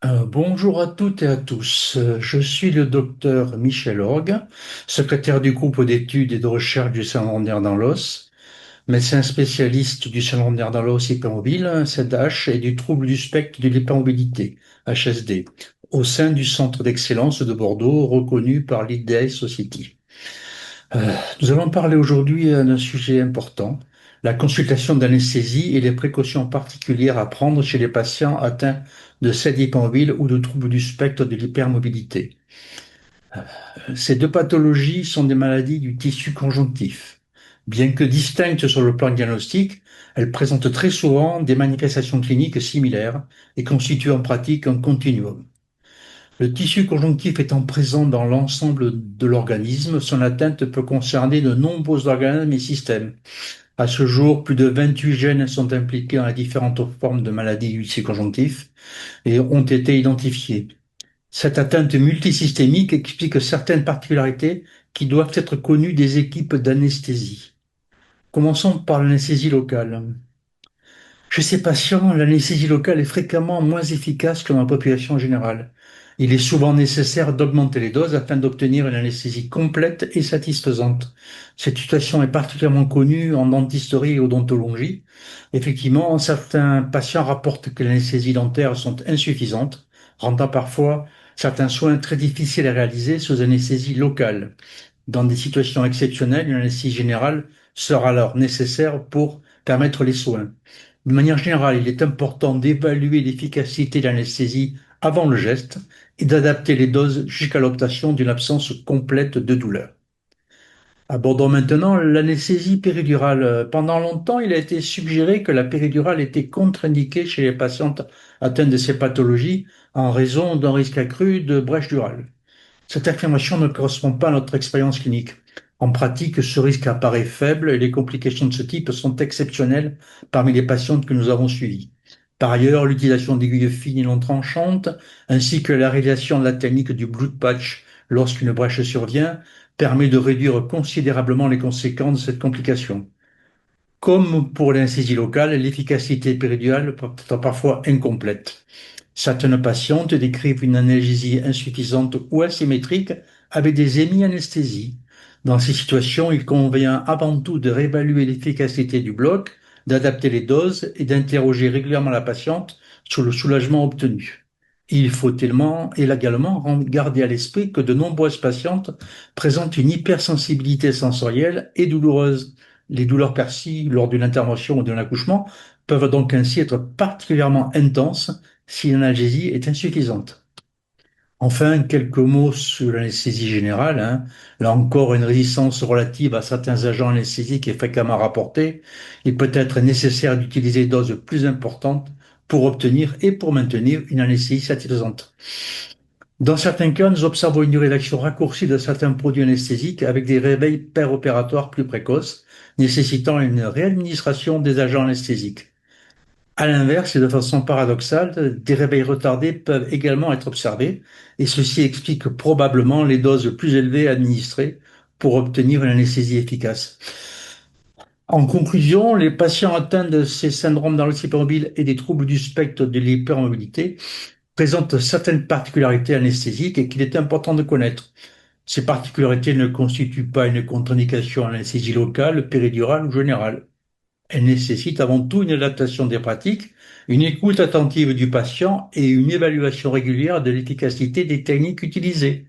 Bonjour à toutes et à tous. Je suis le docteur Michel Orgue, secrétaire du groupe d'études et de recherche du syndrome nerf dans l'os, médecin spécialiste du syndrome nerf dans l'os hypermobile, SNH, et du trouble du spectre de l'hypermobilité, HSD, au sein du Centre d'excellence de Bordeaux, reconnu par l'IDEA Society. Nous allons parler aujourd'hui d'un sujet important, la consultation d'anesthésie et les précautions particulières à prendre chez les patients atteints de SED hypermobile ou de troubles du spectre de l'hypermobilité. Ces deux pathologies sont des maladies du tissu conjonctif. Bien que distinctes sur le plan diagnostic, elles présentent très souvent des manifestations cliniques similaires et constituent en pratique un continuum. Le tissu conjonctif étant présent dans l'ensemble de l'organisme, son atteinte peut concerner de nombreux organes et systèmes. À ce jour, plus de 28 gènes sont impliqués dans les différentes formes de maladies du tissu conjonctif et ont été identifiés. Cette atteinte multisystémique explique certaines particularités qui doivent être connues des équipes d'anesthésie. Commençons par l'anesthésie locale. Chez ces patients, l'anesthésie locale est fréquemment moins efficace que dans la population générale. Il est souvent nécessaire d'augmenter les doses afin d'obtenir une anesthésie complète et satisfaisante. Cette situation est particulièrement connue en dentisterie et odontologie. Effectivement, certains patients rapportent que les anesthésies dentaires sont insuffisantes, rendant parfois certains soins très difficiles à réaliser sous anesthésie locale. Dans des situations exceptionnelles, une anesthésie générale sera alors nécessaire pour permettre les soins. De manière générale, il est important d'évaluer l'efficacité de l'anesthésie avant le geste et d'adapter les doses jusqu'à l'obtention d'une absence complète de douleur. Abordons maintenant l'anesthésie péridurale. Pendant longtemps, il a été suggéré que la péridurale était contre-indiquée chez les patientes atteintes de ces pathologies en raison d'un risque accru de brèche durale. Cette affirmation ne correspond pas à notre expérience clinique. En pratique, ce risque apparaît faible et les complications de ce type sont exceptionnelles parmi les patientes que nous avons suivies. Par ailleurs, l'utilisation d'aiguilles fines et non tranchantes, ainsi que la réalisation de la technique du blood patch lorsqu'une brèche survient, permet de réduire considérablement les conséquences de cette complication. Comme pour l'anesthésie locale, l'efficacité péridurale peut être parfois incomplète. Certaines patientes décrivent une analgésie insuffisante ou asymétrique avec des hémianesthésies. Dans ces situations, il convient avant tout de réévaluer l'efficacité du bloc, d'adapter les doses et d'interroger régulièrement la patiente sur le soulagement obtenu. Il faut également garder à l'esprit que de nombreuses patientes présentent une hypersensibilité sensorielle et douloureuse. Les douleurs persistent lors d'une intervention ou d'un accouchement peuvent donc ainsi être particulièrement intenses si l'analgésie est insuffisante. Enfin, quelques mots sur l'anesthésie générale, hein. Là encore, une résistance relative à certains agents anesthésiques est fréquemment rapportée. Il peut être nécessaire d'utiliser des doses plus importantes pour obtenir et pour maintenir une anesthésie satisfaisante. Dans certains cas, nous observons une durée d'action raccourcie de certains produits anesthésiques avec des réveils péropératoires plus précoces, nécessitant une réadministration des agents anesthésiques. À l'inverse, et de façon paradoxale, des réveils retardés peuvent également être observés, et ceci explique probablement les doses plus élevées administrées pour obtenir une anesthésie efficace. En conclusion, les patients atteints de ces syndromes dans l'hypermobile et des troubles du spectre de l'hypermobilité présentent certaines particularités anesthésiques et qu'il est important de connaître. Ces particularités ne constituent pas une contre-indication à l'anesthésie locale, péridurale ou générale. Elle nécessite avant tout une adaptation des pratiques, une écoute attentive du patient et une évaluation régulière de l'efficacité des techniques utilisées.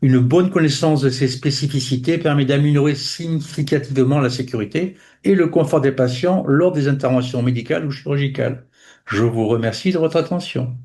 Une bonne connaissance de ces spécificités permet d'améliorer significativement la sécurité et le confort des patients lors des interventions médicales ou chirurgicales. Je vous remercie de votre attention.